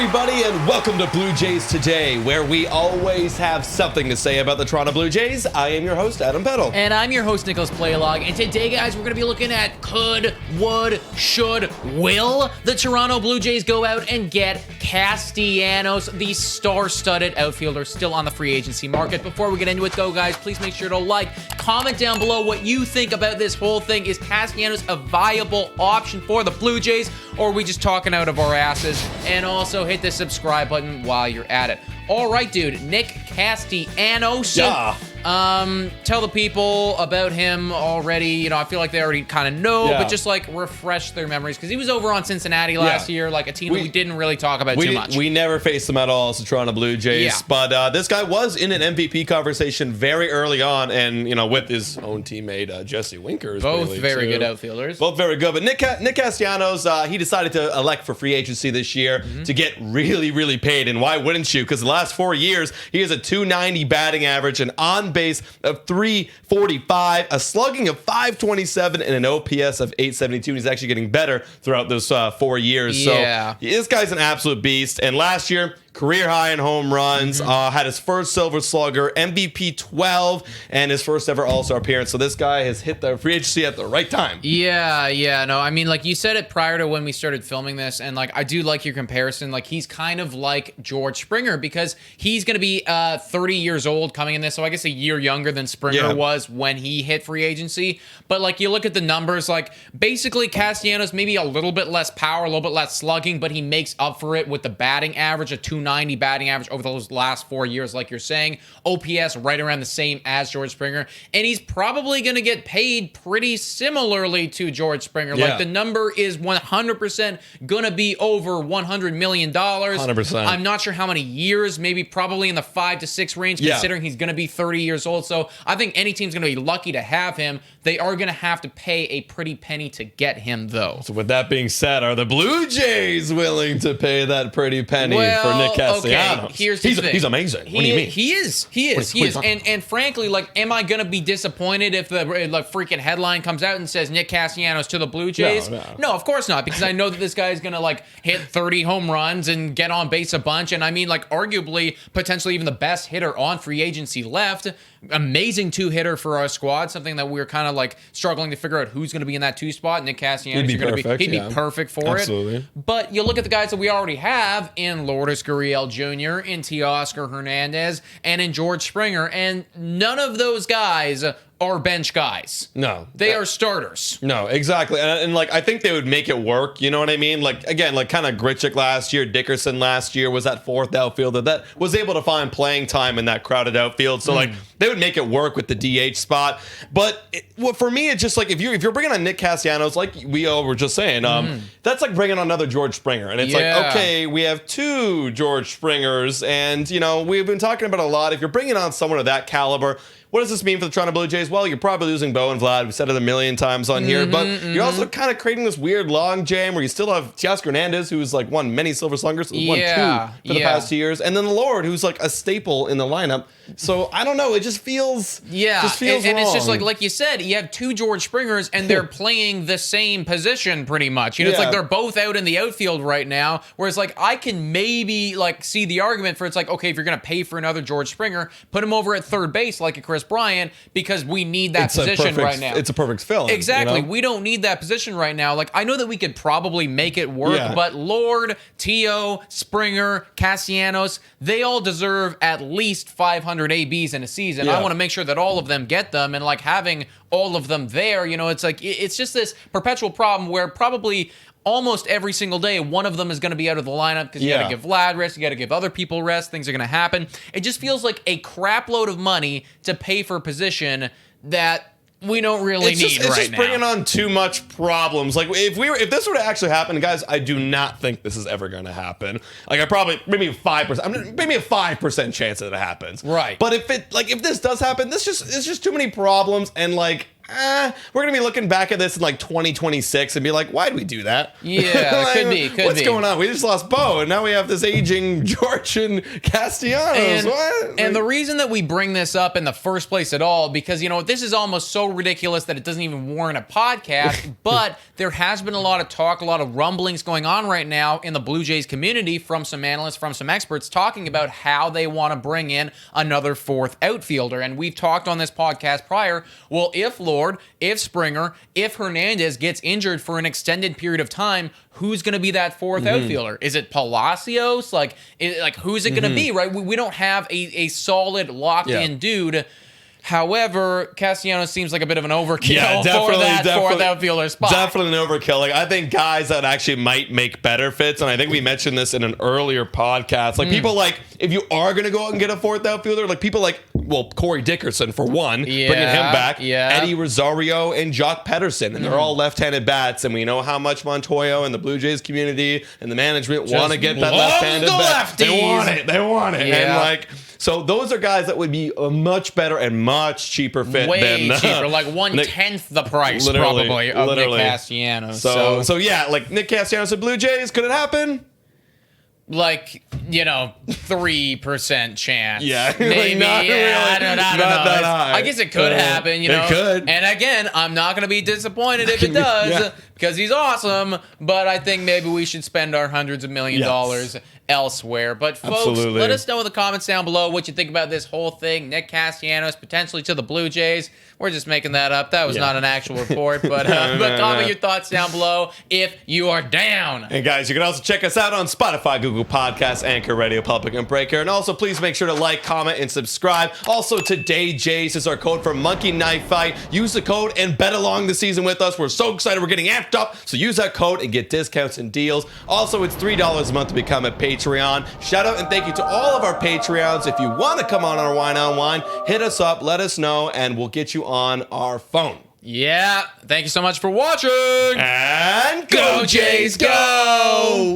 everybody, and welcome to Blue Jays Today, where we always have something to say about the Toronto Blue Jays. I am your host, Adam Peddle. And I'm your host, Nicholas Playlog. And today, guys, we're going to be looking at could, would, should, will the Toronto Blue Jays go out and get Castellanos, the star-studded outfielder still on the free agency market. Before we get into it, though, guys, please make sure to comment down below what you think about this whole thing. Is Castellanos a viable option for the Blue Jays, or are we just talking out of our asses? And also hit the subscribe button while you're at it. All right, dude, Nick Castellanos. Yeah. Tell the people about him already. You know, I feel like they already kind of know, Yeah. but just like refresh their memories, because he was over on Cincinnati last year, like a team that we didn't really talk about too much. We never faced them at all as the Toronto Blue Jays, Yeah. but this guy was in an MVP conversation very early on, and you know, with his own teammate Jesse Winker. Both very good outfielders. Both very good, but Nick Castellanos, he decided to elect for free agency this year to get really, really paid, and why wouldn't you? Because the last 4 years, he has a .290 batting average, an on-base of .345, a slugging of .527, and an OPS of .872. He's actually getting better throughout those 4 years. Yeah. So this guy's an absolute beast. And last year, career high in home runs, had his first Silver Slugger, MVP 12, and his first ever All-Star appearance. So this guy has hit the free agency at the right time. Yeah, no, I mean, like you said it prior to when we started filming this, and like I do like your comparison. Like he's kind of like George Springer, because he's going to be 30 years old coming in this, so I guess a year younger than Springer was when he hit free agency. But like you look at the numbers, like basically Castellanos maybe a little bit less power, a little bit less slugging, but he makes up for it with the batting average, a .290 batting average over those last 4 years, like you're saying. OPS right around the same as George Springer, and he's probably going to get paid pretty similarly to George Springer. Yeah. Like the number is 100% going to be over $100 million. 100%. I'm not sure how many years, maybe probably in the 5 to 6 range, considering he's going to be 30 years old. So I think any team's going to be lucky to have him. They are going to have to pay a pretty penny to get him, though. So with that being said, are the Blue Jays willing to pay that pretty penny for Nick Castellanos? Okay, here's the thing. He's amazing. What do you mean? He is. And frankly, like, am I going to be disappointed if the freaking headline comes out and says Nick Castellanos to the Blue Jays? No, of course not, because I know that this guy is going to like hit 30 home runs and get on base a bunch. And I mean, like, arguably, potentially even the best hitter on free agency left. Amazing two-hitter for our squad, something that we were kind of like struggling to figure out who's going to be in that 2 spot. Nick Castellanos, he'd be perfect for it. But you look at the guys that we already have in Lourdes Gurriel Jr., in Teoscar Hernandez, and in George Springer, and none of those guys are bench guys. No. They are starters. No, exactly. And like, I think they would make it work. You know what I mean? Like, again, like kind of Grichuk last year, Dickerson last year was that fourth outfielder that was able to find playing time in that crowded outfield. So like, they would make it work with the DH spot. But for me, it's just like, if you're bringing on Nick Castellanos, like we all were just saying, that's like bringing on another George Springer. And it's like, okay, we have 2 George Springers, and you know, we've been talking about a lot. If you're bringing on someone of that caliber, what does this mean for the Toronto Blue Jays? Well, you're probably losing Bo and Vlad. We've said it a million times on here, but you're also kind of creating this weird long jam where you still have Teoscar Hernandez, who's like won many Silver Sluggers, won 2 for the past 2 years, and then the Lord, who's like a staple in the lineup. So I don't know. It just feels and wrong. It's just like you said, you have 2 George Springers, and they're playing the same position pretty much. You know, it's like they're both out in the outfield right now. Whereas like I can maybe like see the argument for, it's like, okay, if you're gonna pay for another George Springer, put him over at third base like a Chris Bryant, because we need that position right now. It's a perfect fill. Exactly. You know? We don't need that position right now. Like, I know that we could probably make it work, but Lord, Teo, Springer, Castellanos, they all deserve at least 500 ABs in a season. I want to make sure that all of them get them, and like having all of them there, you know, it's like, it's just this perpetual problem where probably almost every single day, one of them is going to be out of the lineup, because you got to give Vlad rest, you got to give other people rest, things are going to happen. It just feels like a crap load of money to pay for a position that we don't really need right now. It's just bringing on too much problems. Like, if this were to actually happen, guys, I do not think this is ever going to happen. Like, maybe a 5% chance that it happens. Right. But if this does happen, it's just too many problems, and like, we're going to be looking back at this in like 2026 and be like, why'd we do that? Yeah, like, could be. What's going on? We just lost Bo, and now we have this aging George and Castellanos. What? And the reason that we bring this up in the first place at all, because, this is almost so ridiculous that it doesn't even warrant a podcast, but there has been a lot of talk, a lot of rumblings going on right now in the Blue Jays community from some analysts, from some experts, talking about how they want to bring in another fourth outfielder. And we've talked on this podcast prior, well, if Lord, if Springer, if Hernandez gets injured for an extended period of time, who's going to be that fourth outfielder? Is it Palacios? Like who's it going to be, right? We don't have a solid locked-in dude. However, Castellanos seems like a bit of an overkill for that fourth outfielder spot. Definitely an overkill. Like, I think guys that actually might make better fits, and I think we mentioned this in an earlier podcast, like people like, if you are going to go out and get a fourth outfielder, like people like, well, Corey Dickerson for one, bringing him back, Eddie Rosario and Jock Pederson, and they're all left-handed bats, and we know how much Montoyo and the Blue Jays community and the management want to get that left-handed bat. They want it. And like, so those are guys that would be a much better and much cheaper fit than cheaper, like 1/10 the price probably of Nick Castellanos. So yeah, like Nick Castellanos and Blue Jays, could it happen? Like, 3% chance. Yeah. Maybe. Not really. I don't know. That high. I guess it could happen, It could. And again, I'm not going to be disappointed if it does because he's awesome, but I think maybe we should spend our hundreds of millions of dollars elsewhere. But folks, let us know in the comments down below what you think about this whole thing. Nick Castellanos potentially to the Blue Jays. We're just making that up. That was not an actual report, but comment your thoughts down below if you are down. And guys, you can also check us out on Spotify, Google Podcasts, Anchor, Radio Public, and Breaker. And also, please make sure to like, comment, and subscribe. Also, today, Jays is our code for Monkey Knife Fight. Use the code and bet along the season with us. We're so excited. We're getting amped up. So use that code and get discounts and deals. Also, it's $3 a month to become a Patreon. Shout out and thank you to all of our Patreons. If you want to come on our Wine on Wine, hit us up, let us know, and we'll get you on our phone. Yeah. Thank you so much for watching. And go Jays, go!